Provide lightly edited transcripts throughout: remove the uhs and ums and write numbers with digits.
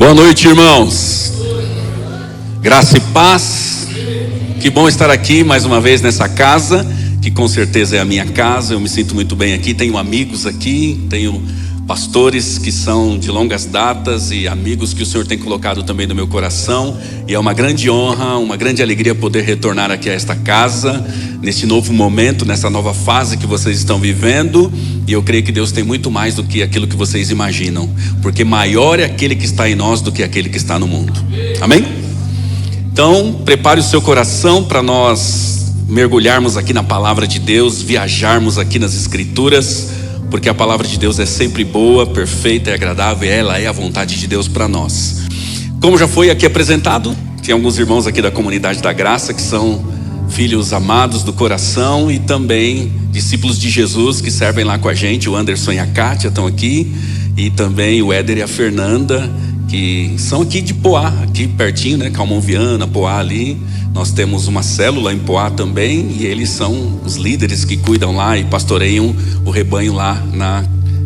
Boa noite, irmãos. Graça e paz. Que bom estar aqui mais uma vez nessa casa, que com certeza é a minha casa. Eu me sinto muito bem aqui. Tenho amigos aqui, tenho pastores que são de longas datas e amigos que o Senhor tem colocado também no meu coração. E é uma grande honra, uma grande alegria poder retornar aqui a esta casa, neste novo momento, nessa nova fase que vocês estão vivendo. E eu creio que Deus tem muito mais do que aquilo que vocês imaginam, porque maior é aquele que está em nós do que aquele que está no mundo. Amém? Então, prepare o seu coração para nós mergulharmos aqui na palavra de Deus, viajarmos aqui nas Escrituras, porque a palavra de Deus é sempre boa, perfeita e agradável, e ela é a vontade de Deus para nós. Como já foi aqui apresentado, tem alguns irmãos aqui da comunidade da graça que são filhos amados do coração e também discípulos de Jesus que servem lá com a gente. O Anderson e a Kátia estão aqui, e também o Éder e a Fernanda, que são aqui de Poá, aqui pertinho, né? Calmon Viana, Poá ali. Nós temos uma célula em Poá também, e eles são os líderes que cuidam lá e pastoreiam o rebanho lá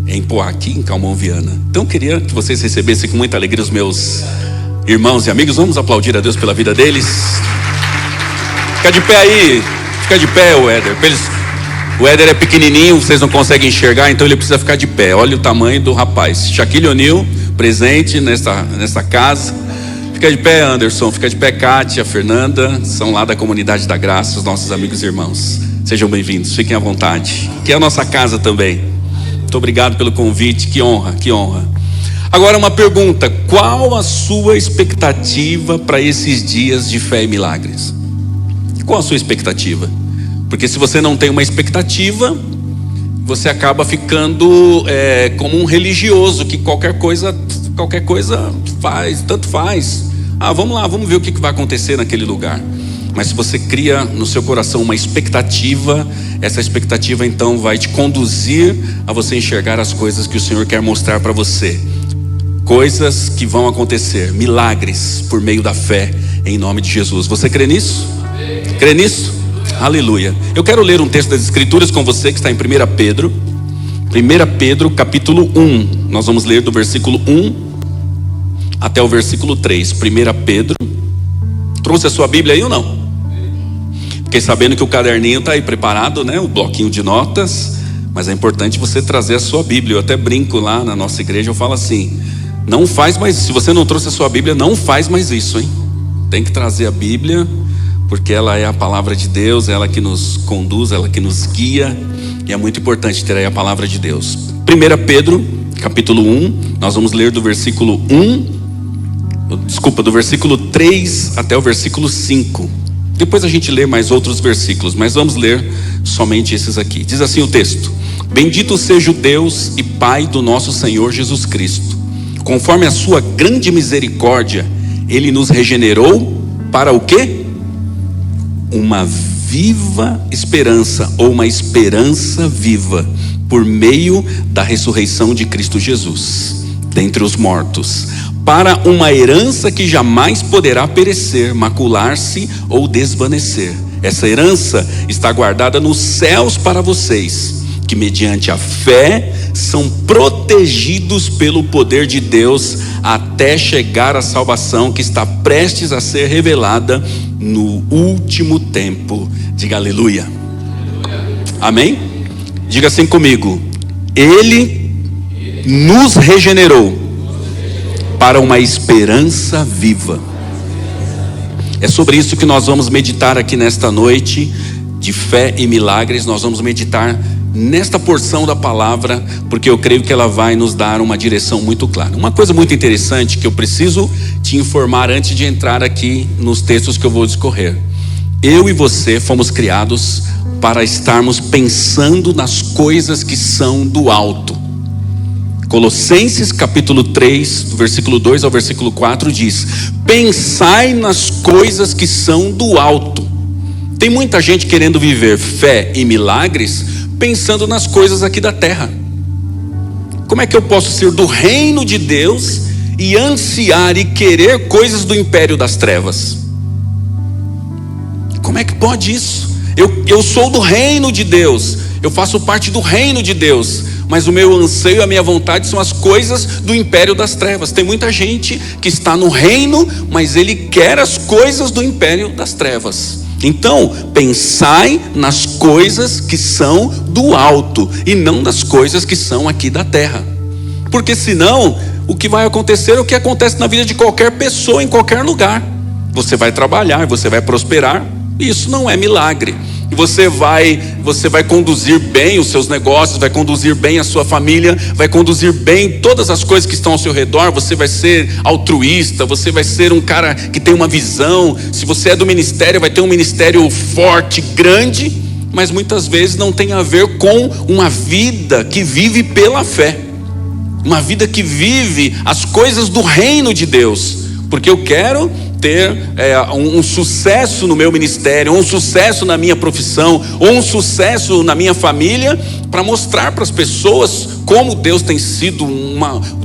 em Poá, aqui em Calmon Viana. Então queria que vocês recebessem com muita alegria os meus irmãos e amigos. Vamos aplaudir a Deus pela vida deles. Fica de pé aí, fica de pé, o Éder. O Éder é pequenininho, vocês não conseguem enxergar, então ele precisa ficar de pé. Olha o tamanho do rapaz. Shaquille O'Neal, presente nessa casa. Fica de pé, Anderson. Fica de pé, Kátia, Fernanda. São lá da comunidade da graça, os nossos amigos e irmãos. Sejam bem-vindos, fiquem à vontade. Que é a nossa casa também. Muito obrigado pelo convite, que honra, que honra. Agora uma pergunta: qual a sua expectativa para esses dias de fé e milagres? Qual a sua expectativa? Porque se você não tem uma expectativa, você acaba ficando como um religioso, que qualquer coisa faz, tanto faz. Vamos lá, vamos ver o que vai acontecer naquele lugar. Mas se você cria no seu coração uma expectativa, essa expectativa então vai te conduzir a você enxergar as coisas que o Senhor quer mostrar para você. Coisas que vão acontecer, milagres por meio da fé, em nome de Jesus. Você crê nisso? Crê nisso? Aleluia. Eu quero ler um texto das Escrituras com você que está em 1 Pedro. 1 Pedro capítulo 1. Nós vamos ler do versículo 1 até o versículo 3. 1 Pedro. Trouxe a sua Bíblia aí ou não? Fiquei sabendo que o caderninho está aí preparado, né? O bloquinho de notas. Mas é importante você trazer a sua Bíblia. Eu até brinco lá na nossa igreja, eu falo assim: não faz mais, se você não trouxe a sua Bíblia, não faz mais isso, hein? Tem que trazer a Bíblia, porque ela é a palavra de Deus, ela que nos conduz, ela que nos guia, e é muito importante ter aí a palavra de Deus. 1 Pedro, capítulo 1, nós vamos ler do versículo 3 até o versículo 5. Depois a gente lê mais outros versículos, mas vamos ler somente esses aqui. Diz assim o texto: Bendito seja o Deus e Pai do nosso Senhor Jesus Cristo. Conforme a sua grande misericórdia, Ele nos regenerou para o quê? Uma viva esperança, ou uma esperança viva, por meio da ressurreição de Cristo Jesus dentre os mortos, para uma herança que jamais poderá perecer, macular-se ou desvanecer. Essa herança está guardada nos céus para vocês, que mediante a fé são protegidos pelo poder de Deus até chegar à salvação que está prestes a ser revelada no último tempo. Diga aleluia. Amém? Diga assim comigo: Ele nos regenerou para uma esperança viva. É sobre isso que nós vamos meditar aqui nesta noite de fé e milagres. Nós vamos meditar nesta porção da palavra, porque eu creio que ela vai nos dar uma direção muito clara. Uma coisa muito interessante que eu preciso te informar antes de entrar aqui nos textos que eu vou discorrer: eu e você fomos criados para estarmos pensando nas coisas que são do alto. Colossenses capítulo 3, do versículo 2 ao versículo 4 diz: pensai nas coisas que são do alto. Tem muita gente querendo viver fé e milagres pensando nas coisas aqui da terra. Como é que eu posso ser do reino de Deus e ansiar e querer coisas do império das trevas? Como é que pode isso? Eu sou do reino de Deus, eu faço parte do reino de Deus. mas o meu anseio, a minha vontade são as coisas do império das trevas. Tem muita gente que está no reino, mas ele quer as coisas do império das trevas. Então, pensai nas coisas que são do alto e não das coisas que são aqui da terra. Porque senão, o que vai acontecer é o que acontece na vida de qualquer pessoa, em qualquer lugar. Você vai trabalhar, você vai prosperar, e isso não é milagre. E você vai conduzir bem os seus negócios, vai conduzir bem a sua família, vai conduzir bem todas as coisas que estão ao seu redor. Você vai ser altruísta, você vai ser um cara que tem uma visão. Se você é do ministério, vai ter um ministério forte, grande, mas muitas vezes não tem a ver com uma vida que vive pela fé, uma vida que vive as coisas do reino de Deus. Porque eu quero ter um sucesso no meu ministério, um sucesso na minha profissão, ou um sucesso na minha família, para mostrar para as pessoas como Deus tem sido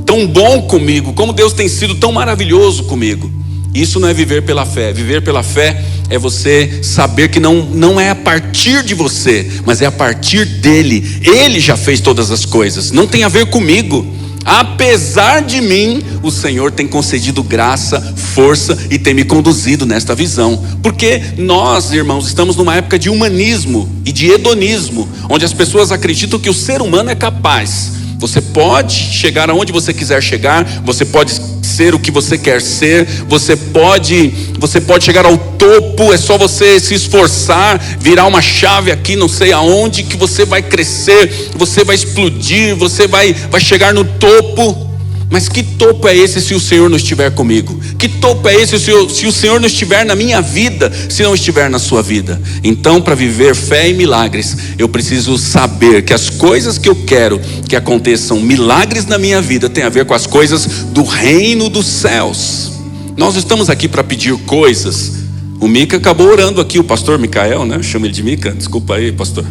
tão bom comigo, como Deus tem sido tão maravilhoso comigo. Isso não é viver pela fé. Viver pela fé é você saber que não é a partir de você, mas é a partir dele. Ele já fez todas as coisas, não tem a ver comigo. Apesar de mim, o Senhor tem concedido graça, força e tem me conduzido nesta visão. Porque nós, irmãos, estamos numa época de humanismo e de hedonismo, onde as pessoas acreditam que o ser humano é capaz. Você pode chegar aonde você quiser chegar, você pode ser o que você quer ser, você pode chegar ao topo, é só você se esforçar, virar uma chave aqui não sei aonde, que você vai crescer, você vai explodir, você vai chegar no topo. Mas que topo é esse se o Senhor não estiver comigo? Que topo é esse se o Senhor não estiver na minha vida, se não estiver na sua vida? Então, para viver fé e milagres, eu preciso saber que as coisas que eu quero que aconteçam, milagres na minha vida, tem a ver com as coisas do reino dos céus. Nós estamos aqui para pedir coisas. O Mica acabou orando aqui, o pastor Micael, né? Eu chamo ele de Mica, desculpa aí, pastor.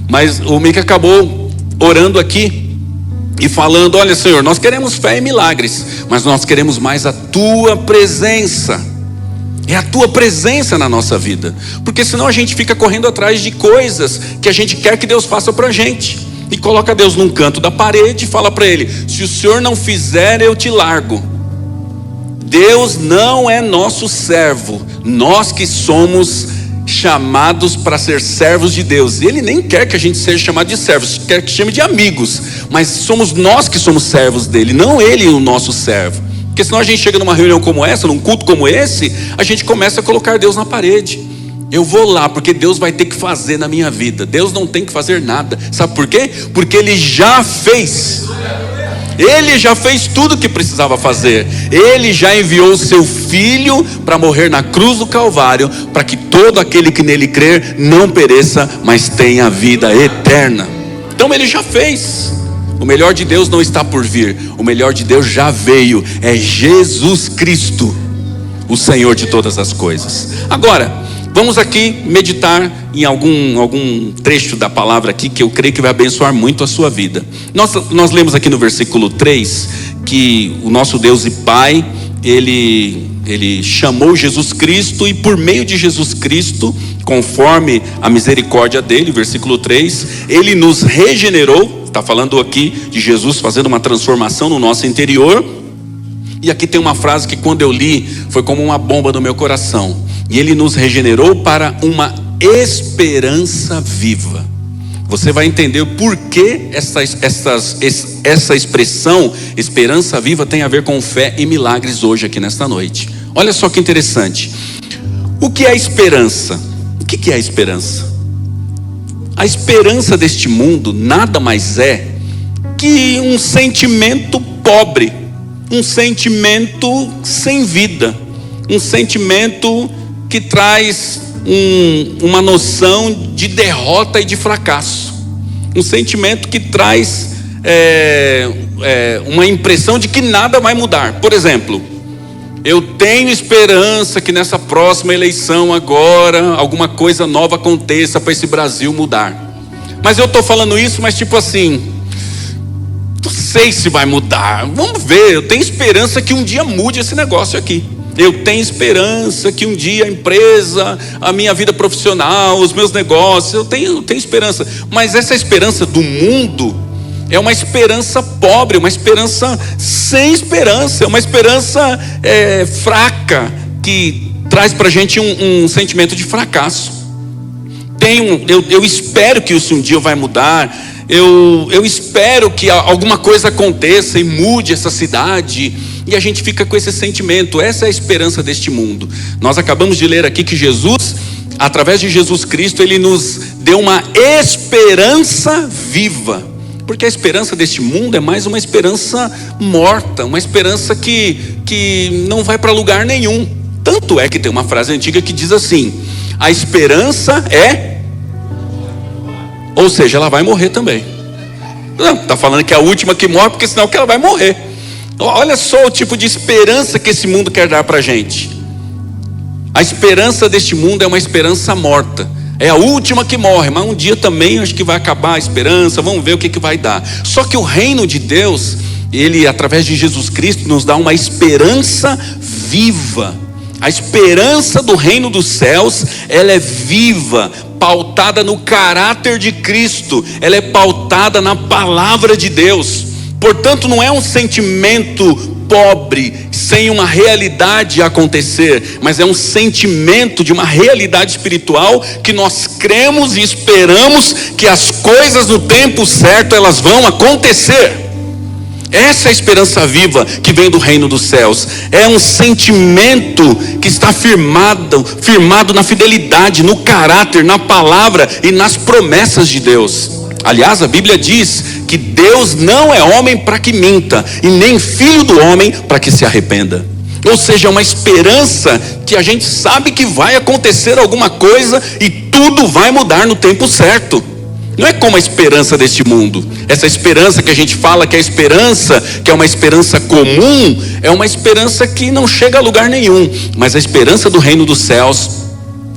Mas o Mica acabou orando aqui e falando: olha, Senhor, nós queremos fé e milagres, mas nós queremos mais a tua presença. É a tua presença na nossa vida, porque senão a gente fica correndo atrás de coisas que a gente quer que Deus faça pra gente, e coloca Deus num canto da parede e fala para ele: se o Senhor não fizer, eu te largo. Deus não é nosso servo, nós que somos chamados para ser servos de Deus. Ele nem quer que a gente seja chamado de servos, quer que chame de amigos, mas somos nós que somos servos dele, não ele o nosso servo. Porque senão a gente chega numa reunião como essa, num culto como esse, a gente começa a colocar Deus na parede. Eu vou lá porque Deus vai ter que fazer na minha vida. Deus não tem que fazer nada. Sabe por quê? Porque Ele já fez. Ele já fez tudo o que precisava fazer. Ele já enviou o seu Filho para morrer na cruz do Calvário, para que todo aquele que nele crer não pereça, mas tenha vida eterna. Então Ele já fez. O melhor de Deus não está por vir, o melhor de Deus já veio. É Jesus Cristo, o Senhor de todas as coisas. Agora, vamos aqui meditar em algum trecho da palavra aqui, que eu creio que vai abençoar muito a sua vida. Nós lemos aqui no versículo 3, que o nosso Deus e Pai, Ele chamou Jesus Cristo, e por meio de Jesus Cristo, conforme a misericórdia dele, versículo 3, Ele nos regenerou. Está falando aqui de Jesus fazendo uma transformação no nosso interior. E aqui tem uma frase que quando eu li, foi como uma bomba no meu coração. E Ele nos regenerou para uma esperança viva. Você vai entender por que essa expressão, esperança viva, tem a ver com fé e milagres hoje aqui nesta noite. Olha só que interessante. O que é esperança? O que é a esperança? A esperança deste mundo nada mais é que um sentimento pobre, um sentimento sem vida, um sentimento que traz uma noção de derrota e de fracasso, um sentimento que traz uma impressão de que nada vai mudar. Por exemplo, eu tenho esperança que nessa próxima eleição agora alguma coisa nova aconteça para esse Brasil mudar. Mas eu estou falando isso, mas tipo assim, não sei se vai mudar, vamos ver. Eu tenho esperança que um dia mude esse negócio aqui. Eu tenho esperança que um dia a empresa, a minha vida profissional, os meus negócios, eu tenho esperança. Mas essa esperança do mundo é uma esperança pobre, uma esperança sem esperança, é uma esperança fraca, que traz para a gente um sentimento de fracasso. Eu espero que isso um dia vai mudar, eu espero que alguma coisa aconteça e mude essa cidade, e a gente fica com esse sentimento. Essa é a esperança deste mundo. Nós acabamos de ler aqui que Jesus, através de Jesus Cristo, Ele nos deu uma esperança viva, porque a esperança deste mundo é mais uma esperança morta, uma esperança que não vai para lugar nenhum. Tanto é que tem uma frase antiga que diz assim: a esperança ou seja, ela vai morrer também. Não, está falando que é a última que morre, porque senão que ela vai morrer. Olha só o tipo de esperança que esse mundo quer dar para a gente. A esperança deste mundo é uma esperança morta, é a última que morre, mas um dia também acho que vai acabar a esperança, vamos ver o que vai dar. Só que o reino de Deus, Ele através de Jesus Cristo nos dá uma esperança viva. A esperança do reino dos céus, ela é viva, pautada no caráter de Cristo, ela é pautada na palavra de Deus. Portanto, não é um sentimento pobre, sem uma realidade a acontecer, mas é um sentimento de uma realidade espiritual, que nós cremos e esperamos que as coisas no tempo certo, elas vão acontecer. Essa é a esperança viva que vem do reino dos céus. É um sentimento que está firmado na fidelidade, no caráter, na palavra e nas promessas de Deus. Aliás, a Bíblia diz que Deus não é homem para que minta, e nem filho do homem para que se arrependa. Ou seja, é uma esperança que a gente sabe que vai acontecer alguma coisa e tudo vai mudar no tempo certo. Não é como a esperança deste mundo. Essa esperança que a gente fala que é esperança, que é uma esperança comum, é uma esperança que não chega a lugar nenhum. Mas a esperança do reino dos céus,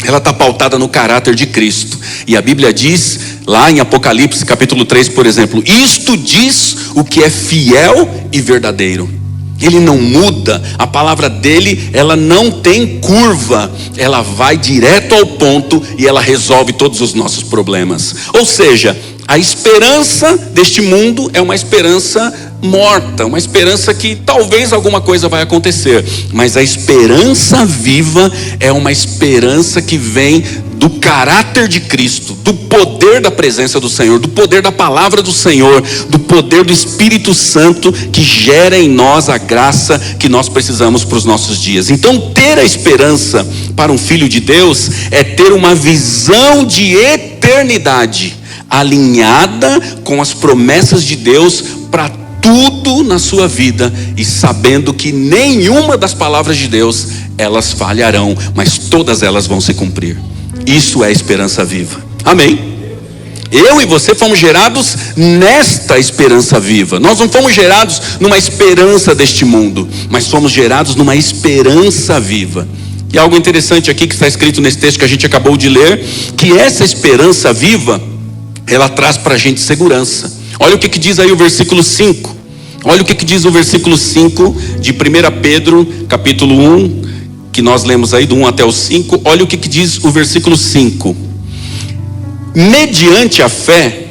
ela está pautada no caráter de Cristo. E a Bíblia diz, lá em Apocalipse capítulo 3, por exemplo: isto diz o que é fiel e verdadeiro. Ele não muda, a palavra dele, ela não tem curva, ela vai direto ao ponto e ela resolve todos os nossos problemas. Ou seja, a esperança deste mundo é uma esperança morta, uma esperança que talvez alguma coisa vai acontecer, mas a esperança viva é uma esperança que vem do caráter de Cristo, do poder da presença do Senhor, do poder da palavra do Senhor, do poder do Espírito Santo, que gera em nós a graça que nós precisamos para os nossos dias. Então, ter a esperança para um filho de Deus é ter uma visão de eternidade alinhada com as promessas de Deus para tudo na sua vida, e sabendo que nenhuma das palavras de Deus elas falharão, mas todas elas vão se cumprir. Isso é esperança viva. Amém? Eu e você fomos gerados nesta esperança viva. Nós não fomos gerados numa esperança deste mundo, mas fomos gerados numa esperança viva. E algo interessante aqui que está escrito nesse texto que a gente acabou de ler, que essa esperança viva, ela traz para a gente segurança. Olha o que diz aí o versículo 5. Olha o que diz o versículo 5 de 1 Pedro capítulo 1, que nós lemos aí do 1 até o 5. Olha o que diz o versículo 5. Mediante a fé,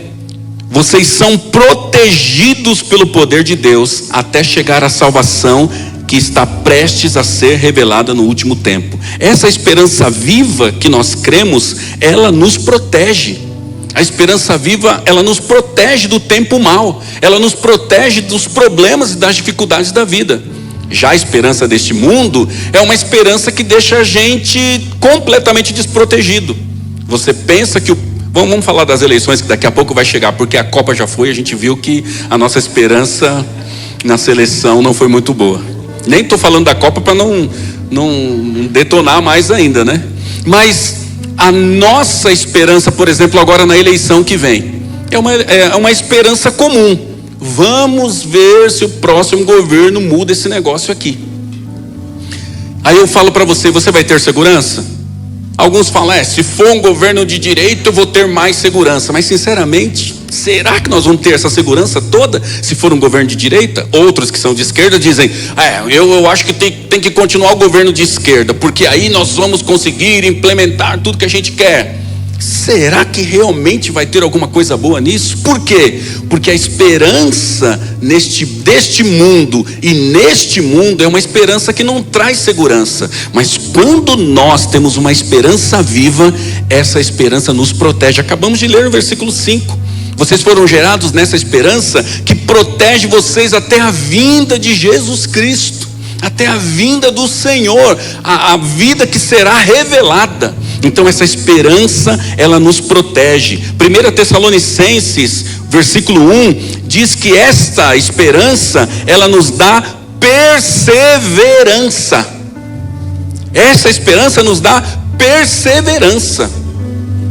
vocês são protegidos pelo poder de Deus, até chegar à salvação que está prestes a ser revelada no último tempo. Essa esperança viva que nós cremos, ela nos protege. A esperança viva, ela nos protege do tempo mau, ela nos protege dos problemas e das dificuldades da vida. Já a esperança deste mundo é uma esperança que deixa a gente completamente desprotegido. Você pensa que vamos falar das eleições, que daqui a pouco vai chegar, porque a Copa já foi, a gente viu que a nossa esperança na seleção não foi muito boa. Nem estou falando da Copa para não detonar mais ainda, né? Mas a nossa esperança, por exemplo, agora na eleição que vem, é uma esperança comum. Vamos ver se o próximo governo muda esse negócio aqui. Aí eu falo para você, você vai ter segurança? Alguns falam, se for um governo de direita eu vou ter mais segurança. Mas sinceramente, será que nós vamos ter essa segurança toda se for um governo de direita? Outros que são de esquerda dizem, eu acho que tem que continuar o governo de esquerda, porque aí nós vamos conseguir implementar tudo que a gente quer. será que realmente vai ter alguma coisa boa nisso? Por quê? Porque a esperança deste mundo e neste mundo é uma esperança que não traz segurança. Mas quando nós temos uma esperança viva, essa esperança nos protege. Acabamos de ler no versículo 5. Vocês foram gerados nessa esperança que protege vocês até a vinda de Jesus Cristo, até a vinda do Senhor, a vida que será revelada. Então essa esperança, ela nos protege. 1 Tessalonicenses, versículo 1, diz que esta esperança, ela nos dá perseverança. Essa esperança nos dá perseverança.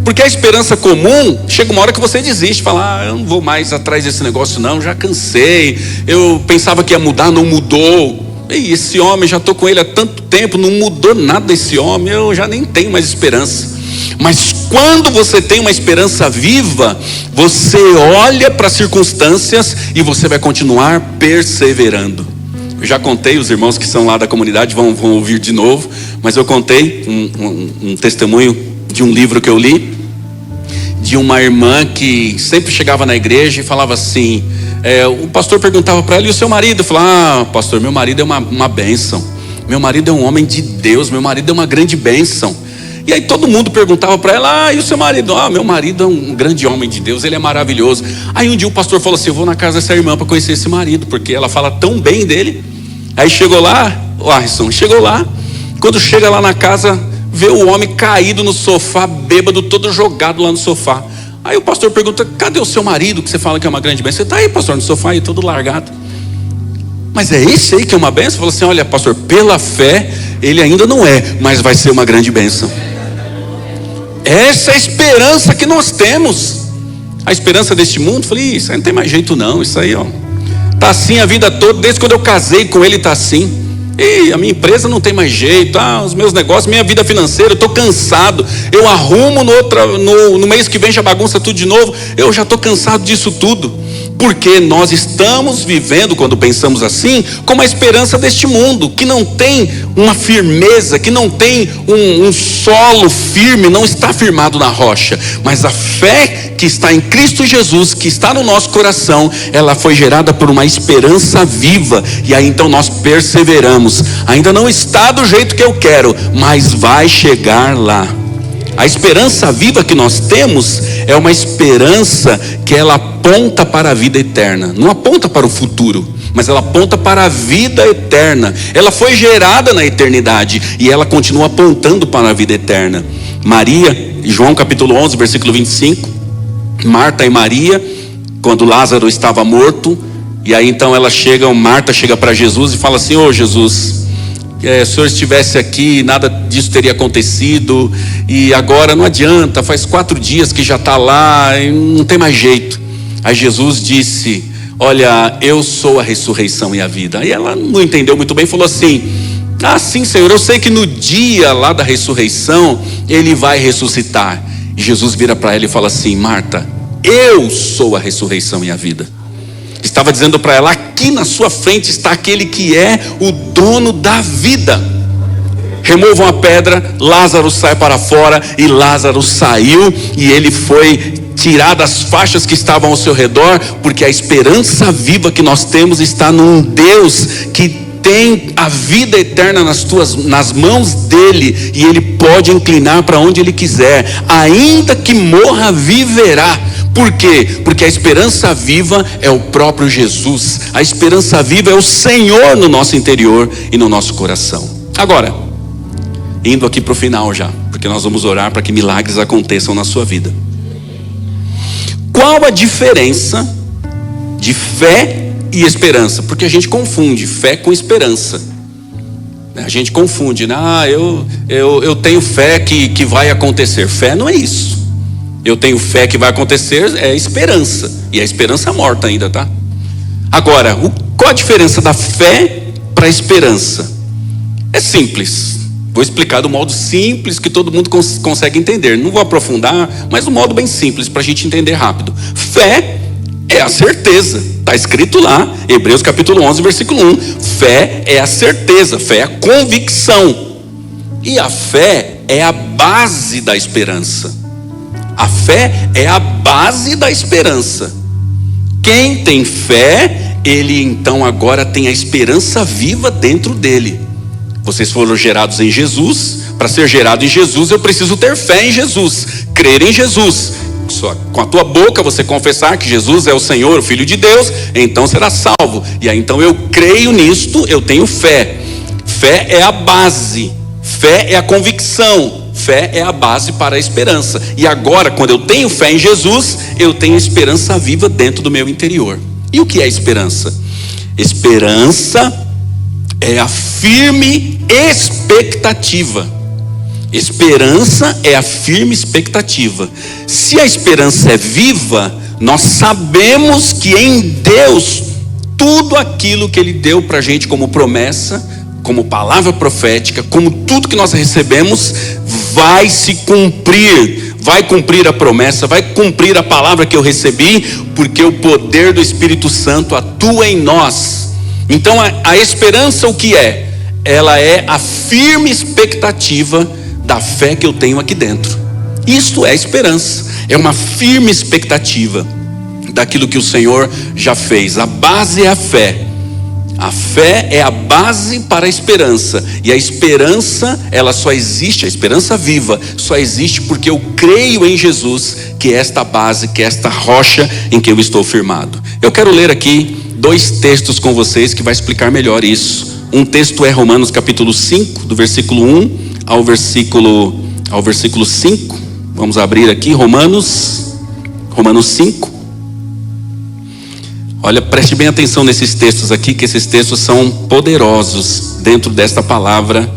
Porque a esperança comum, chega uma hora que você desiste, fala, eu não vou mais atrás desse negócio não, já cansei, eu pensava que ia mudar, não mudou. E esse homem, já estou com ele há tanto tempo, não mudou nada esse homem, eu já nem tenho mais esperança. Mas quando você tem uma esperança viva, você olha para as circunstâncias e você vai continuar perseverando. Eu já contei, os irmãos que são lá da comunidade vão ouvir de novo, mas eu contei um testemunho de um livro que eu li, de uma irmã que sempre chegava na igreja e falava assim, o pastor perguntava para ela, e o seu marido? Eu falava, pastor, meu marido é uma bênção, meu marido é um homem de Deus, meu marido é uma grande bênção. E aí todo mundo perguntava para ela, e o seu marido? Meu marido é um grande homem de Deus, ele é maravilhoso. Aí um dia o pastor falou assim, eu vou na casa dessa irmã para conhecer esse marido, porque ela fala tão bem dele. Aí chegou lá, chegou lá, quando chega lá na casa, vê o homem caído no sofá, bêbado, todo jogado lá no sofá. Aí o pastor pergunta, cadê o seu marido, que você fala que é uma grande bênção? Você está aí, pastor, no sofá aí, todo largado. Mas é esse aí que é uma bênção? Falou assim, olha, pastor, pela fé, ele ainda não é, mas vai ser uma grande bênção. Essa é a esperança que nós temos. A esperança deste mundo, falei, isso aí não tem mais jeito não, isso aí, tá assim a vida toda, desde quando eu casei com ele tá assim. E a minha empresa não tem mais jeito, os meus negócios, minha vida financeira, eu estou cansado, eu arrumo no mês que vem já bagunça tudo de novo, eu já estou cansado disso tudo. Porque nós estamos vivendo, quando pensamos assim, com a esperança deste mundo, que não tem uma firmeza, que não tem um solo firme, não está firmado na rocha. Mas a fé que está em Cristo Jesus, que está no nosso coração, ela foi gerada por uma esperança viva. E aí então nós perseveramos. Ainda não está do jeito que eu quero, mas vai chegar lá. A esperança viva que nós temos é uma esperança que ela aponta para a vida eterna. Não aponta para o futuro, mas ela aponta para a vida eterna. Ela foi gerada na eternidade e ela continua apontando para a vida eterna. Maria, João capítulo 11, versículo 25. Marta e Maria, quando Lázaro estava morto, e aí então Marta chega para Jesus e fala assim, Jesus, se o Senhor estivesse aqui, nada disso teria acontecido, e agora não adianta, faz 4 dias que já está lá, e não tem mais jeito. Aí Jesus disse, olha, eu sou a ressurreição e a vida. Aí ela não entendeu muito bem, falou assim, sim, Senhor, eu sei que no dia lá da ressurreição, Ele vai ressuscitar. E Jesus vira para ela e fala assim, Marta, eu sou a ressurreição e a vida. Estava dizendo para ela, aqui na sua frente está aquele que é o dono da vida. Removam a pedra, Lázaro sai para fora, e Lázaro saiu, e ele foi tirar das faixas que estavam ao seu redor, porque a esperança viva que nós temos está num Deus que tem a vida eterna nas mãos dele, e ele pode inclinar para onde ele quiser, ainda que morra, viverá. Por quê? Porque a esperança viva é o próprio Jesus. A esperança viva é o Senhor no nosso interior e no nosso coração. Agora, indo aqui para o final já, porque nós vamos orar para que milagres aconteçam na sua vida. Qual a diferença de fé e esperança? Porque a gente confunde fé com esperança. A gente confunde, né? Eu tenho fé que vai acontecer. Fé não é isso. Eu tenho fé que vai acontecer, é esperança. E a esperança morta ainda, tá? Agora, qual a diferença da fé para a esperança? É simples. Vou explicar do modo simples que todo mundo consegue entender. Não vou aprofundar, mas um modo bem simples para a gente entender rápido. Fé é a certeza. Está escrito lá, Hebreus capítulo 11, versículo 1. Fé é a certeza, fé é a convicção. E a fé é a base da esperança. A fé é a base da esperança. Quem tem fé, ele então agora tem a esperança viva dentro dele. Vocês foram gerados em Jesus. Para ser gerado em Jesus, eu preciso ter fé em Jesus, crer em Jesus. Só com a tua boca você confessar que Jesus é o Senhor, o Filho de Deus, então será salvo. E aí então eu creio nisto, eu tenho fé. Fé é a base, fé é a convicção, fé é a base para a esperança. E agora, quando eu tenho fé em Jesus, eu tenho esperança viva dentro do meu interior. E o que é esperança? Esperança é a firme expectativa. Esperança é a firme expectativa. Se a esperança é viva, nós sabemos que em Deus, tudo aquilo que Ele deu para a gente como promessa, como palavra profética, como tudo que nós recebemos, vai se cumprir. Vai cumprir a promessa, vai cumprir a palavra que eu recebi, porque o poder do Espírito Santo atua em nós. Então a esperança o que é? Ela é a firme expectativa da fé que eu tenho aqui dentro. Isto é esperança, é uma firme expectativa daquilo que o Senhor já fez. A base é a fé. A fé é a base para a esperança. E a esperança, ela só existe, a esperança viva, só existe porque eu creio em Jesus, que é esta base, que é esta rocha em que eu estou firmado. Eu quero ler aqui 2 textos com vocês que vai explicar melhor isso. Um texto é Romanos capítulo 5, do versículo 1 ao versículo 5. Vamos abrir aqui Romanos 5. Olha, preste bem atenção nesses textos aqui, que esses textos são poderosos dentro desta palavra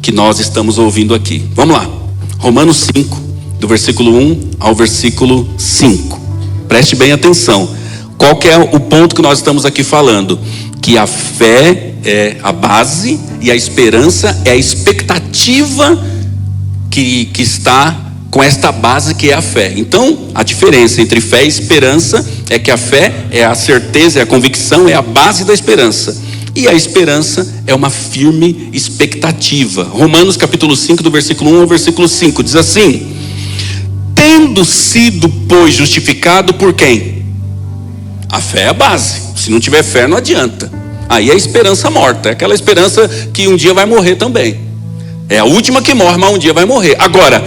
que nós estamos ouvindo aqui. Vamos lá, Romanos 5, do versículo 1 ao versículo 5. Preste bem atenção. Qual que é o ponto que nós estamos aqui falando? Que a fé é a base e a esperança é a expectativa que está com esta base que é a fé. Então, a diferença entre fé e esperança é que a fé é a certeza, é a convicção, é a base da esperança. E a esperança é uma firme expectativa. Romanos capítulo 5, do versículo 1 ao versículo 5, diz assim: tendo sido, pois, justificado por quem? A fé é a base. Se não tiver fé, não adianta. Aí é a esperança morta, é aquela esperança que um dia vai morrer também. É a última que morre, mas um dia vai morrer. Agora,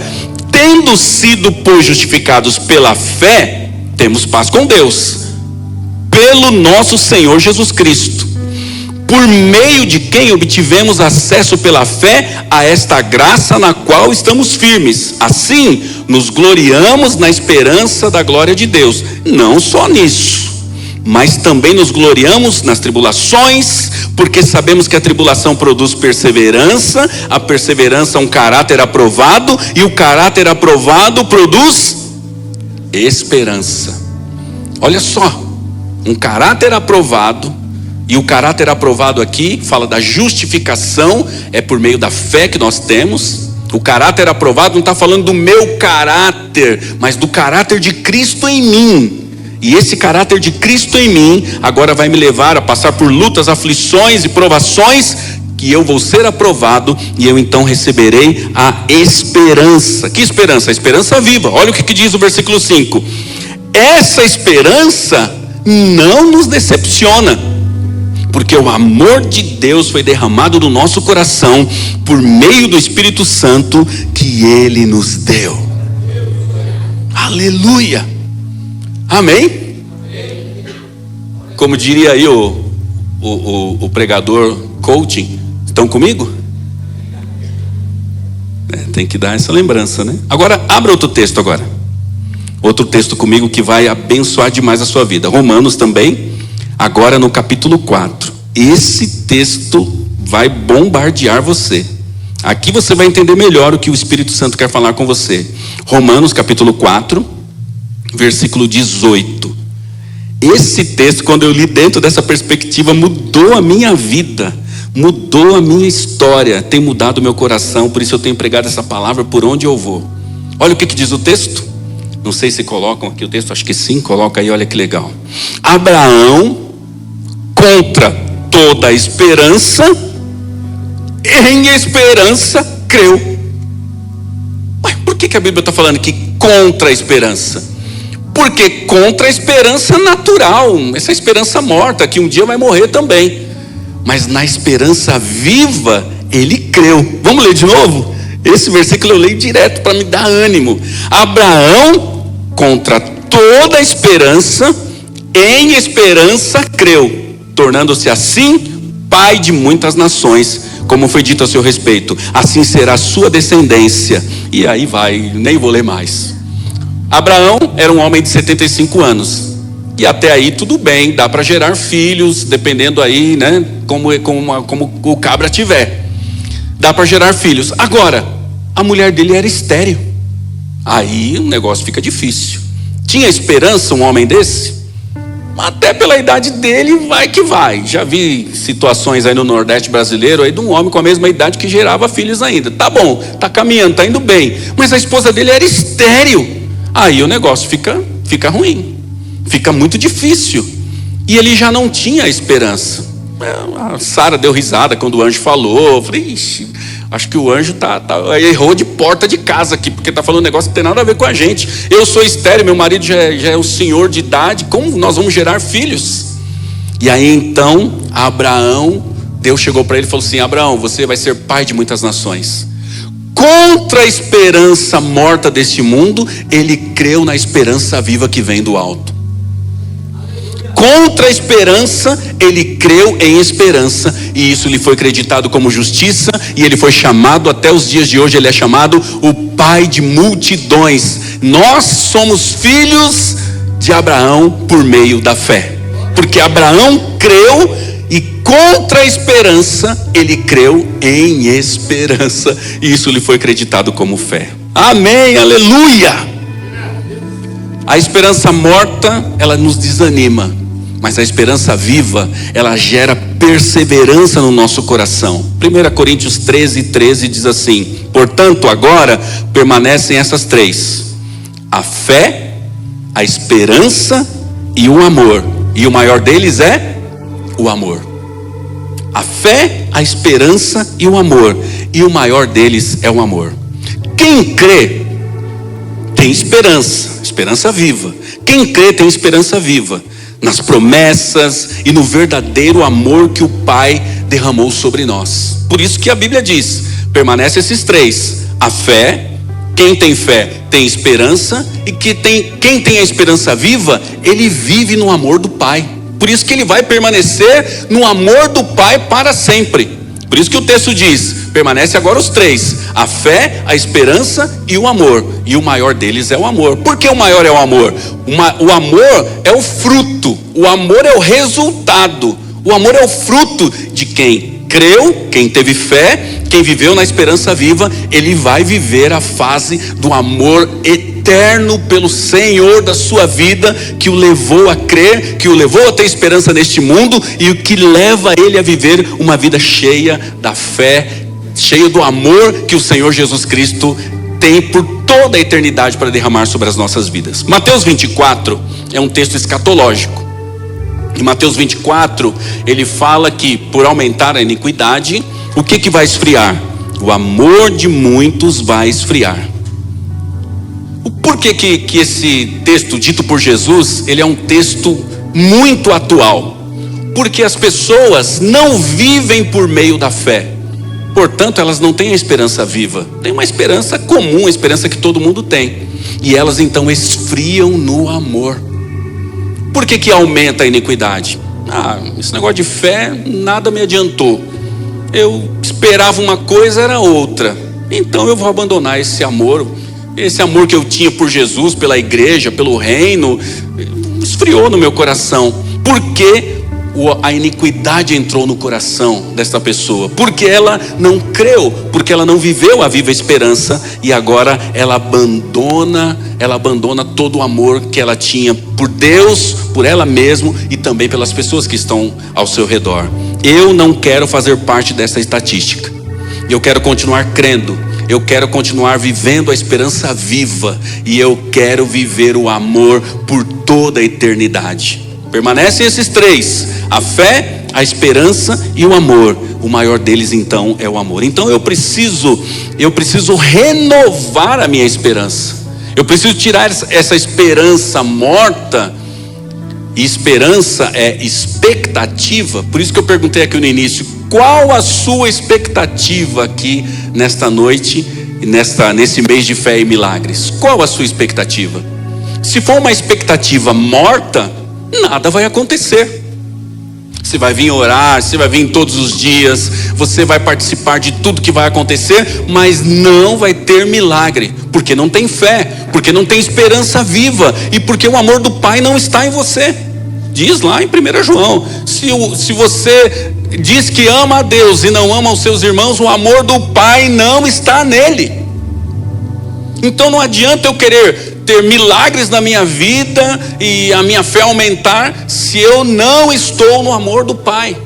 tendo sido, pois, justificados pela fé, temos paz com Deus, pelo nosso Senhor Jesus Cristo, por meio de quem obtivemos acesso pela fé a esta graça na qual estamos firmes. Assim, nos gloriamos na esperança da glória de Deus. Não só nisso, mas também nos gloriamos nas tribulações, porque sabemos que a tribulação produz perseverança, a perseverança um caráter aprovado, e o caráter aprovado produz esperança. Olha só, um caráter aprovado, e o caráter aprovado aqui fala da justificação, é por meio da fé que nós temos. O caráter aprovado não está falando do meu caráter, mas do caráter de Cristo em mim. E esse caráter de Cristo em mim agora vai me levar a passar por lutas, aflições e provações, que eu vou ser aprovado e eu então receberei a esperança. Que esperança? A esperança viva. Olha o que diz o versículo 5. Essa esperança não nos decepciona, porque o amor de Deus foi derramado no nosso coração por meio do Espírito Santo que Ele nos deu. Aleluia. Amém? Como diria aí o pregador coaching, estão comigo? Tem que dar essa lembrança, né? Agora, abra outro texto agora. Outro texto comigo que vai abençoar demais a sua vida. Romanos também, agora no capítulo 4. Esse texto vai bombardear você. Aqui você vai entender melhor o que o Espírito Santo quer falar com você. Romanos capítulo 4, versículo 18. Esse texto, quando eu li dentro dessa perspectiva, mudou a minha vida, mudou a minha história, tem mudado o meu coração. Por isso eu tenho pregado essa palavra por onde eu vou. Olha o que diz o texto. Não sei se colocam aqui o texto, acho que sim, coloca aí, olha que legal. Abraão, contra toda a esperança, em esperança creu. Ué, Por que a Bíblia está falando que contra a esperança? Porque contra a esperança natural, essa esperança morta, que um dia vai morrer também. Mas na esperança viva, ele creu. Vamos ler de novo? Esse versículo eu leio direto para me dar ânimo. Abraão, contra toda a esperança, em esperança creu, tornando-se assim pai de muitas nações, como foi dito a seu respeito. Assim será a sua descendência. E aí vai, nem vou ler mais. Abraão era um homem de 75 anos. E até aí tudo bem, dá para gerar filhos, dependendo aí, né, como o cabra tiver. Dá para gerar filhos. Agora, a mulher dele era estéril. Aí o negócio fica difícil. Tinha esperança um homem desse? Até pela idade dele vai que vai. Já vi situações aí no Nordeste brasileiro aí de um homem com a mesma idade que gerava filhos ainda. Tá bom, tá caminhando, tá indo bem. Mas a esposa dele era estéril. Aí o negócio fica ruim. Fica muito difícil. E ele já não tinha esperança. A Sara deu risada quando o anjo falou. Eu falei, ixi, acho que o anjo errou de porta de casa aqui, porque está falando um negócio que não tem nada a ver com a gente. Eu sou estéril, meu marido já é um senhor de idade, como nós vamos gerar filhos? E aí então, Deus chegou para ele e falou assim: Abraão, você vai ser pai de muitas nações. Contra a esperança morta deste mundo, ele creu na esperança viva que vem do alto. Contra a esperança, ele creu em esperança, e isso lhe foi acreditado como justiça, e ele foi chamado, até os dias de hoje ele é chamado o pai de multidões. Nós somos filhos de Abraão por meio da fé, porque Abraão creu, e contra a esperança ele creu em esperança, e isso lhe foi acreditado como fé. Amém, aleluia. A esperança morta, ela nos desanima, mas a esperança viva, ela gera perseverança no nosso coração. 1 Coríntios 13 diz assim: portanto agora permanecem essas três: a fé, a esperança e o amor. E o maior deles é o amor. A fé, a esperança e o amor. E o maior deles é o amor. Quem crê tem esperança, esperança viva. Quem crê tem esperança viva nas promessas e no verdadeiro amor que o Pai derramou sobre nós. Por isso que a Bíblia diz: permanece esses três: a fé. Quem tem fé tem esperança, e quem tem a esperança viva, ele vive no amor do Pai. Por isso que ele vai permanecer no amor do Pai para sempre. Por isso que o texto diz: permanece agora os três: a fé, a esperança e o amor. E o maior deles é o amor. Por que o maior é o amor? O amor é o fruto, o amor é o resultado, o amor é o fruto de quem creu, quem teve fé, quem viveu na esperança viva. Ele vai viver a fase do amor eterno pelo Senhor da sua vida, que o levou a crer, que o levou a ter esperança neste mundo, e o que leva ele a viver uma vida cheia da fé, cheia do amor que o Senhor Jesus Cristo tem por toda a eternidade para derramar sobre as nossas vidas. Mateus 24 é um texto escatológico. Em Mateus 24 ele fala que por aumentar a iniquidade, o que vai esfriar? O amor de muitos vai esfriar. Por que esse texto dito por Jesus, ele é um texto muito atual? Porque as pessoas não vivem por meio da fé. Portanto, elas não têm a esperança viva. Tem uma esperança comum, a esperança que todo mundo tem. E elas então esfriam no amor. Por que aumenta a iniquidade? Esse negócio de fé nada me adiantou. Eu esperava uma coisa, era outra. Então eu vou abandonar esse amor que eu tinha por Jesus, pela igreja, pelo reino. Esfriou no meu coração. Por que a iniquidade entrou no coração dessa pessoa? Porque ela não creu, porque ela não viveu a viva esperança, e agora ela abandona todo o amor que ela tinha por Deus, por ela mesma e também pelas pessoas que estão ao seu redor. Eu não quero fazer parte dessa estatística. Eu quero continuar crendo, eu quero continuar vivendo a esperança viva, e eu quero viver o amor por toda a eternidade. Permanecem esses três: a fé, a esperança e o amor. O maior deles então é o amor. Então eu preciso renovar a minha esperança. Eu preciso tirar essa esperança morta. E esperança é expectativa. Por isso que eu perguntei aqui no início: qual a sua expectativa aqui nesta noite, nesse mês de fé e milagres? Qual a sua expectativa? Se for uma expectativa morta, nada vai acontecer. Você vai vir orar, você vai vir todos os dias, você vai participar de tudo que vai acontecer, mas não vai ter milagre, porque não tem fé, porque não tem esperança viva, e porque o amor do Pai não está em você. Diz lá em 1 João, se você diz que ama a Deus e não ama os seus irmãos, o amor do Pai não está nele. Então não adianta eu querer ter milagres na minha vida e a minha fé aumentar, se eu não estou no amor do Pai.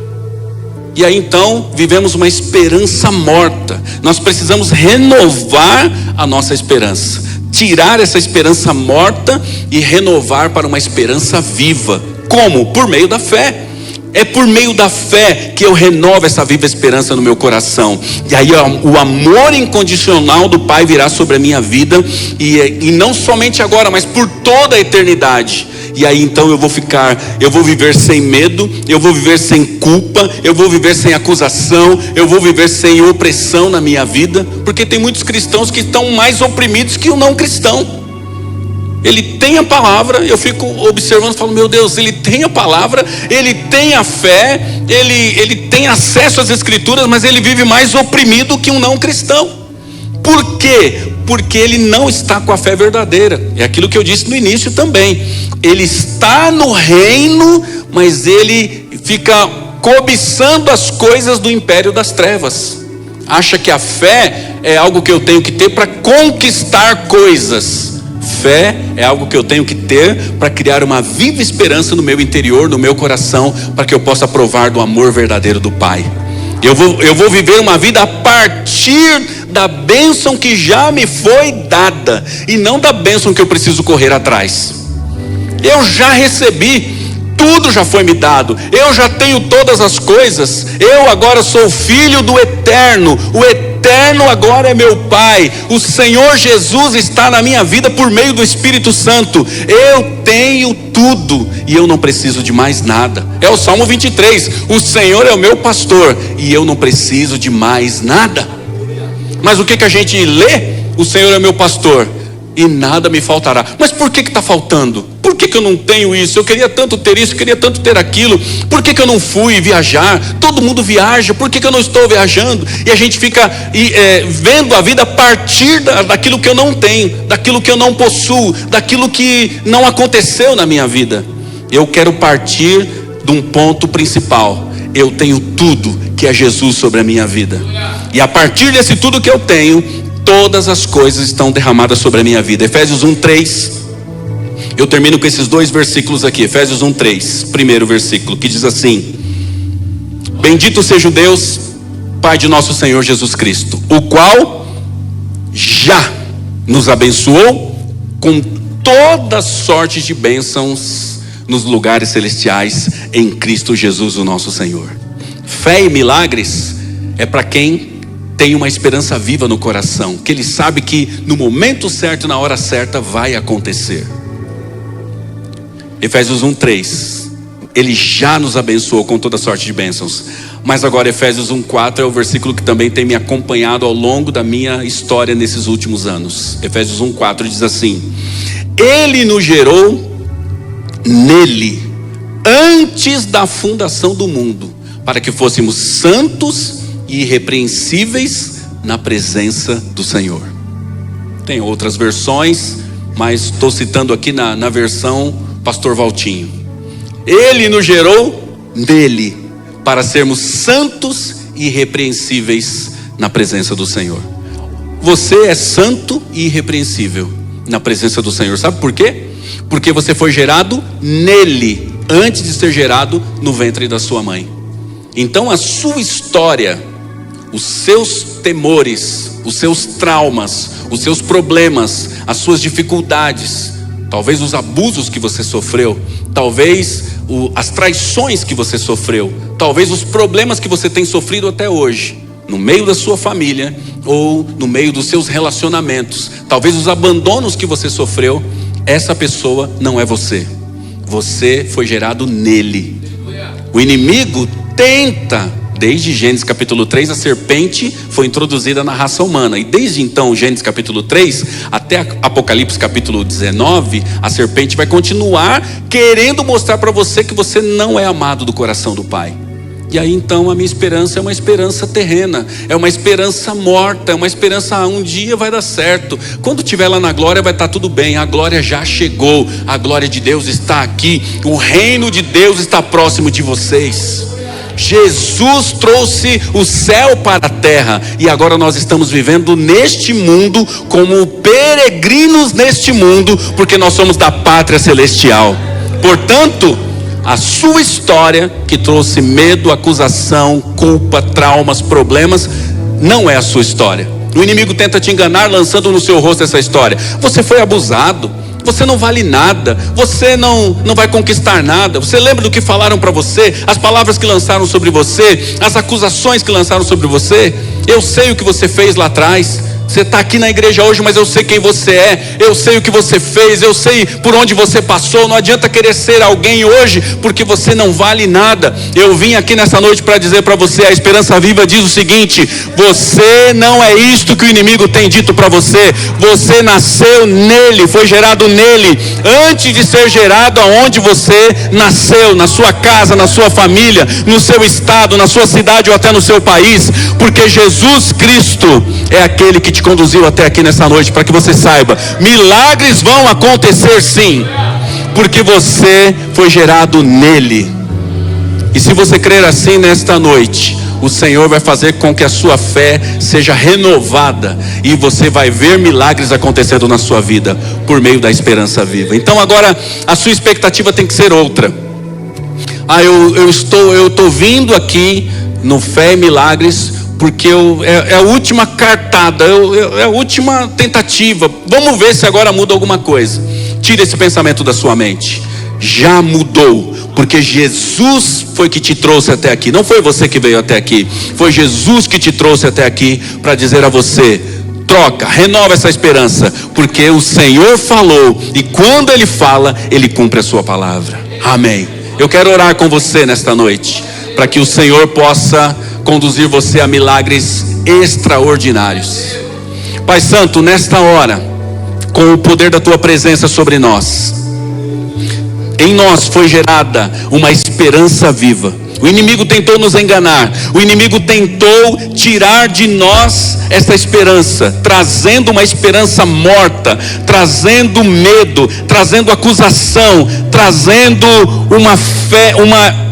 E aí então vivemos uma esperança morta. Nós precisamos renovar a nossa esperança, tirar essa esperança morta e renovar para uma esperança viva. Como? Por meio da fé. É por meio da fé que eu renovo essa viva esperança no meu coração. E aí o amor incondicional do Pai virá sobre a minha vida. E não somente agora, mas por toda a eternidade. E aí então eu vou viver sem medo, eu vou viver sem culpa, eu vou viver sem acusação, eu vou viver sem opressão na minha vida. Porque tem muitos cristãos que estão mais oprimidos que o não cristão. Ele tem a palavra, eu fico observando e falo: meu Deus, ele tem a palavra, ele tem a fé, ele tem acesso às escrituras, mas ele vive mais oprimido que um não cristão. Por quê? Porque ele não está com a fé verdadeira. É aquilo que eu disse no início também. Ele está no reino, mas ele fica cobiçando as coisas do império das trevas. Acha que a fé é algo que eu tenho que ter para conquistar coisas. Fé é algo que eu tenho que ter para criar uma viva esperança no meu interior, no meu coração, para que eu possa provar do amor verdadeiro do Pai. Eu vou viver uma vida a partir da bênção que já me foi dada, e não da bênção que eu preciso correr atrás. Eu já recebi, tudo já foi me dado, eu já tenho todas as coisas, eu agora sou filho do Eterno, o Eterno agora é meu Pai, o Senhor Jesus está na minha vida por meio do Espírito Santo. Eu tenho tudo e eu não preciso de mais nada. É o Salmo 23, o Senhor é o meu pastor e eu não preciso de mais nada. Mas o que a gente lê? O Senhor é meu pastor e nada me faltará. Mas por que está faltando? Por que eu não tenho isso? Eu queria tanto ter isso, eu queria tanto ter aquilo. Por que eu não fui viajar? Todo mundo viaja, por que eu não estou viajando? E a gente fica vendo a vida a partir daquilo que eu não tenho, daquilo que eu não possuo, daquilo que não aconteceu na minha vida. Eu quero partir de um ponto principal. Eu tenho tudo que é Jesus sobre a minha vida. E a partir desse tudo que eu tenho, todas as coisas estão derramadas sobre a minha vida. Efésios 1:3. Eu termino com esses dois versículos aqui. Efésios 1:3, primeiro versículo, que diz assim: bendito seja o Deus, Pai de nosso Senhor Jesus Cristo, o qual já nos abençoou com toda sorte de bênçãos nos lugares celestiais em Cristo Jesus, o nosso Senhor. Fé e milagres é para quem tem uma esperança viva no coração, que ele sabe que no momento certo, na hora certa, vai acontecer. Efésios 1:3, ele já nos abençoou com toda sorte de bênçãos. Mas agora Efésios 1:4 é o versículo que também tem me acompanhado ao longo da minha história nesses últimos anos. Efésios 1:4 diz assim: ele nos gerou nele antes da fundação do mundo, para que fôssemos santos e irrepreensíveis na presença do Senhor. Tem outras versões, mas estou citando aqui na versão Pastor Valtinho. Ele nos gerou nele para sermos santos e irrepreensíveis na presença do Senhor. Você é santo e irrepreensível na presença do Senhor. Sabe por quê? Porque você foi gerado nele antes de ser gerado no ventre da sua mãe. Então a sua história, os seus temores, os seus traumas, os seus problemas, as suas dificuldades, talvez os abusos que você sofreu, talvez as traições que você sofreu, talvez os problemas que você tem sofrido até hoje, no meio da sua família ou no meio dos seus relacionamentos, talvez os abandonos que você sofreu, essa pessoa não é você. Você foi gerado nele. O inimigo tenta, desde Gênesis capítulo 3, a serpente foi introduzida na raça humana. E desde então, Gênesis capítulo 3, até Apocalipse capítulo 19, a serpente vai continuar querendo mostrar para você que você não é amado do coração do Pai. E aí então a minha esperança é uma esperança terrena, é uma esperança morta, é uma esperança, um dia vai dar certo, quando estiver lá na glória vai estar tudo bem. A glória já chegou, a glória de Deus está aqui, o reino de Deus está próximo de vocês. Jesus trouxe o céu para a terra, e agora nós estamos vivendo neste mundo como peregrinos neste mundo, porque nós somos da pátria celestial. Portanto, a sua história, que trouxe medo, acusação, culpa, traumas, problemas, não é a sua história. O inimigo tenta te enganar lançando no seu rosto essa história. Você foi abusado, você não vale nada, você não vai conquistar nada. Você lembra do que falaram para você, as palavras que lançaram sobre você, as acusações que lançaram sobre você? Eu sei o que você fez lá atrás. Você está aqui na igreja hoje, mas eu sei quem você é, eu sei o que você fez, eu sei por onde você passou. Não adianta querer ser alguém hoje, porque você não vale nada. Eu vim aqui nessa noite para dizer para você, a Esperança Viva diz o seguinte: você não é isto que o inimigo tem dito para você. Você nasceu nele, foi gerado nele, antes de ser gerado aonde você nasceu, na sua casa, na sua família, no seu estado, na sua cidade ou até no seu país, porque Jesus Cristo é aquele que te conduziu até aqui nessa noite, para que você saiba, milagres vão acontecer sim, porque você foi gerado nele. E se você crer assim nesta noite, o Senhor vai fazer com que a sua fé seja renovada, e você vai ver milagres acontecendo na sua vida, por meio da Esperança Viva. Então agora, a sua expectativa tem que ser outra. Eu estou vindo aqui no Fé e Milagres, porque é a última cartada, é a última tentativa. Vamos ver se agora muda alguma coisa. Tira esse pensamento da sua mente. Já mudou, porque Jesus foi que te trouxe até aqui. Não foi você que veio até aqui, foi Jesus que te trouxe até aqui para dizer a você: troca, renova essa esperança, porque o Senhor falou, e quando Ele fala, Ele cumpre a sua palavra. Amém. Eu quero orar com você nesta noite, para que o Senhor possa conduzir você a milagres extraordinários. Pai Santo, nesta hora, com o poder da Tua presença sobre nós, em nós foi gerada uma esperança viva. O inimigo tentou nos enganar, o inimigo tentou tirar de nós essa esperança, trazendo uma esperança morta, trazendo medo, trazendo acusação, trazendo uma fé,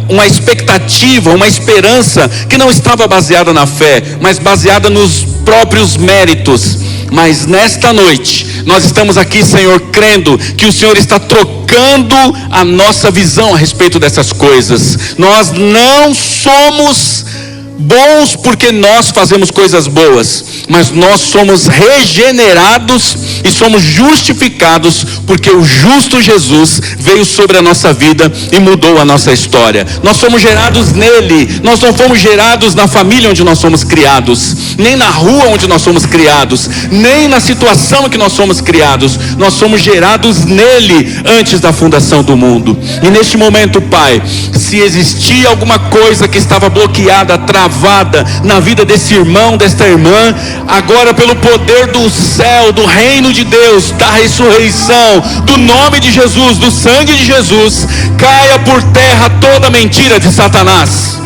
uma expectativa, uma esperança que não estava baseada na fé, mas baseada nos próprios méritos. Mas nesta noite, nós estamos aqui, Senhor, crendo que o Senhor está trocando a nossa visão a respeito dessas coisas. Nós não somos bons porque nós fazemos coisas boas, mas nós somos regenerados e somos justificados porque o justo Jesus veio sobre a nossa vida e mudou a nossa história. Nós somos gerados nele, nós não fomos gerados na família onde nós somos criados, nem na rua onde nós somos criados, nem na situação em que nós somos criados. Nós somos gerados nele antes da fundação do mundo. E neste momento, Pai, se existia alguma coisa que estava bloqueada, travada na vida desse irmão, desta irmã, agora pelo poder do céu, do reino de Deus, da ressurreição, do nome de Jesus, do sangue de Jesus, caia por terra toda mentira de Satanás,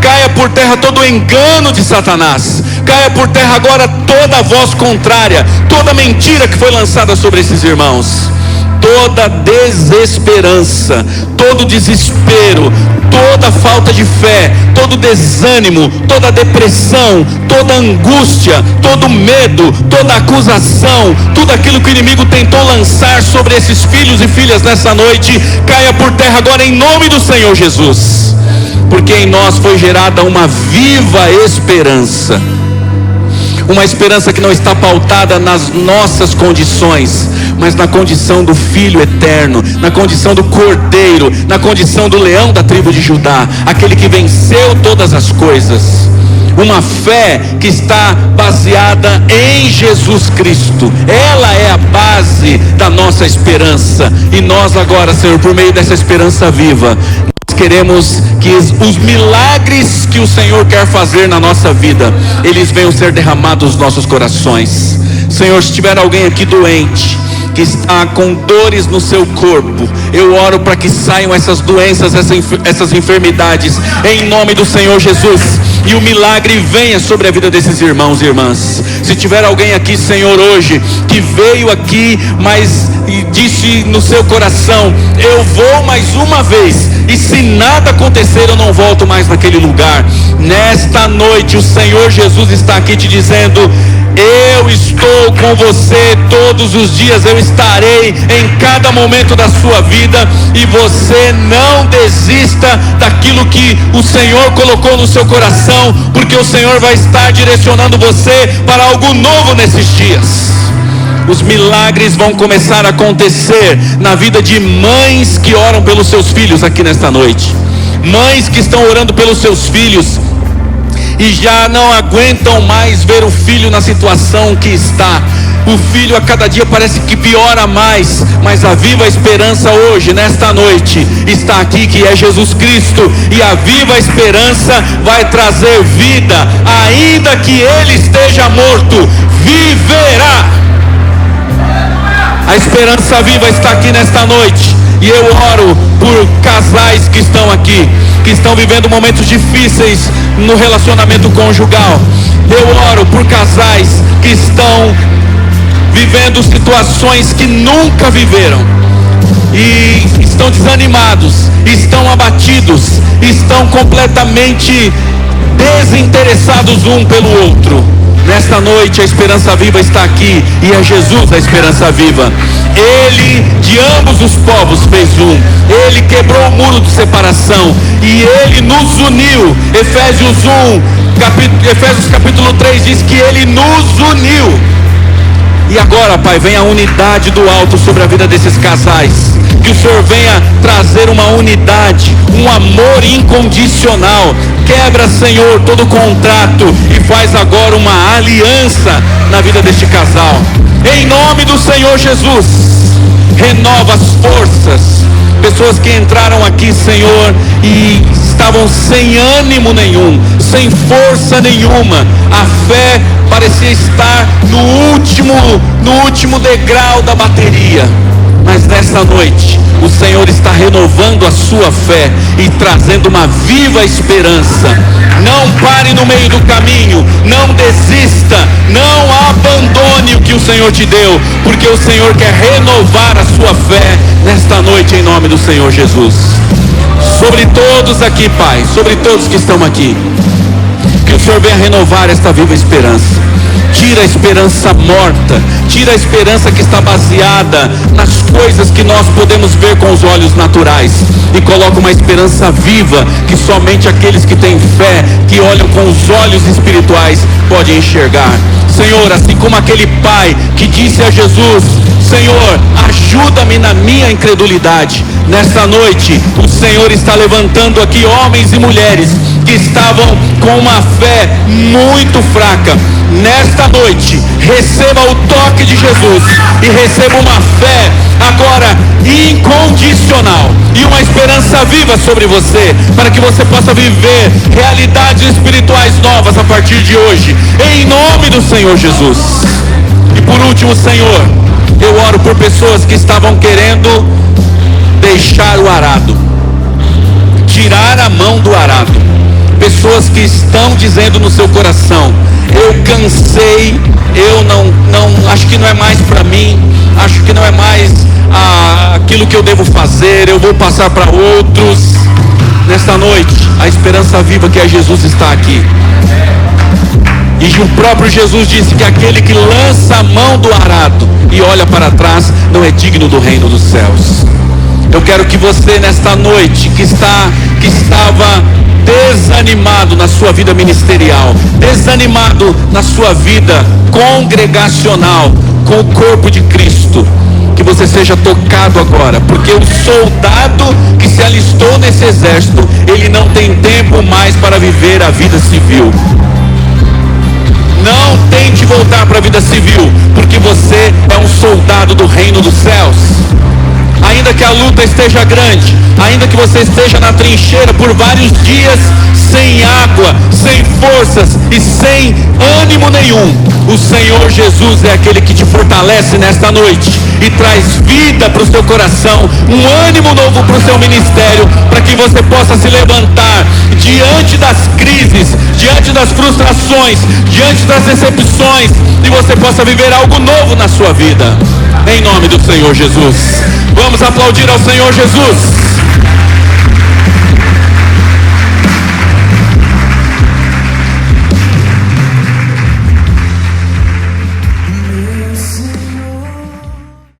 caia por terra todo o engano de Satanás, caia por terra agora toda a voz contrária, toda mentira que foi lançada sobre esses irmãos, toda desesperança, todo desespero, toda falta de fé, todo desânimo, toda depressão, toda angústia, todo medo, toda acusação, tudo aquilo que o inimigo tentou lançar sobre esses filhos e filhas nessa noite, caia por terra agora em nome do Senhor Jesus, porque em nós foi gerada uma viva esperança. uma esperança que não está pautada nas nossas condições, mas na condição do Filho eterno, na condição do Cordeiro, na condição do leão da tribo de Judá, aquele que venceu todas as coisas. Uma fé que está baseada em Jesus Cristo. Ela é a base da nossa esperança. E nós agora, Senhor, por meio dessa esperança viva, nós queremos que os milagres que o Senhor quer fazer na nossa vida, eles venham ser derramados nos nossos corações. Senhor, se tiver alguém aqui doente, que está com dores no seu corpo, eu oro para que saiam essas doenças, essas enfermidades, em nome do Senhor Jesus, e o milagre venha sobre a vida desses irmãos e irmãs. Se tiver alguém aqui, Senhor, hoje, que veio aqui, mas disse no seu coração: eu vou mais uma vez, e se nada acontecer, eu não volto mais naquele lugar. Nesta noite, o Senhor Jesus está aqui te dizendo: eu estou com você todos os dias, eu estarei em cada momento da sua vida, e você não desista daquilo que o Senhor colocou no seu coração, porque o Senhor vai estar direcionando você para algo novo nesses dias. Os milagres vão começar a acontecer na vida de mães que oram pelos seus filhos aqui nesta noite, mães que estão orando pelos seus filhos e já não aguentam mais ver o filho na situação que está. O filho a cada dia parece que piora mais, mas a viva esperança hoje, nesta noite, está aqui, que é Jesus Cristo, e a viva esperança vai trazer vida, ainda que ele esteja morto, viverá. A esperança viva está aqui nesta noite, e eu oro por casais que estão aqui, que estão vivendo momentos difíceis no relacionamento conjugal. Eu oro por casais que estão vivendo situações que nunca viveram, e estão desanimados, estão abatidos, estão completamente desinteressados um pelo outro. Nesta noite a esperança viva está aqui, e é Jesus a esperança viva. Ele de ambos os povos fez um, ele quebrou o muro de separação, e ele nos uniu. Efésios capítulo 3 diz que ele nos uniu. E agora, Pai, vem a unidade do alto sobre a vida desses casais. Que o Senhor venha trazer uma unidade, um amor incondicional. Quebra, Senhor, todo contrato e faz agora uma aliança na vida deste casal. Em nome do Senhor Jesus, renova as forças. Pessoas que entraram aqui, Senhor, e estavam sem ânimo nenhum, sem força nenhuma. A fé parecia estar no último degrau da bateria. Mas nessa noite, o Senhor está renovando a sua fé e trazendo uma viva esperança. Não pare no meio do caminho, não desista, não abandone o que o Senhor te deu, porque o Senhor quer renovar a sua fé nesta noite, em nome do Senhor Jesus. Sobre todos aqui, Pai, sobre todos que estão aqui, que o Senhor venha renovar esta viva esperança. Tira a esperança morta, tira a esperança que está baseada nas coisas que nós podemos ver com os olhos naturais, e coloca uma esperança viva que somente aqueles que têm fé, que olham com os olhos espirituais, podem enxergar. Senhor, assim como aquele pai que disse a Jesus: Senhor, ajuda-me na minha incredulidade. Nesta noite, o Senhor está levantando aqui homens e mulheres que estavam com uma fé muito fraca. Nesta noite, receba o toque de Jesus e receba uma fé agora incondicional e uma esperança viva sobre você, para que você possa viver realidades espirituais novas a partir de hoje, em nome do Senhor Jesus. E por último, Senhor, eu oro por pessoas que estavam querendo deixar o arado, tirar a mão do arado. Pessoas que estão dizendo no seu coração: eu cansei, eu não acho que não é mais para mim, acho que não é mais aquilo que eu devo fazer, eu vou passar para outros. Nesta noite, a esperança viva que é Jesus está aqui. E o próprio Jesus disse que aquele que lança a mão do arado e olha para trás não é digno do reino dos céus. Eu quero que você, nesta noite, que estava desanimado na sua vida ministerial, desanimado na sua vida congregacional com o corpo de Cristo, que você seja tocado agora, porque o soldado que se alistou nesse exército, ele não tem tempo mais para viver a vida civil. Não tente voltar para a vida civil, porque você é um soldado do reino dos céus. Ainda que a luta esteja grande, ainda que você esteja na trincheira por vários dias, sem água, sem forças e sem ânimo nenhum, o Senhor Jesus é aquele que te fortalece nesta noite e traz vida para o seu coração, um ânimo novo para o seu ministério, para que você possa se levantar diante das crises, diante das frustrações, diante das decepções, e você possa viver algo novo na sua vida, em nome do Senhor Jesus. Vamos aplaudir ao Senhor Jesus.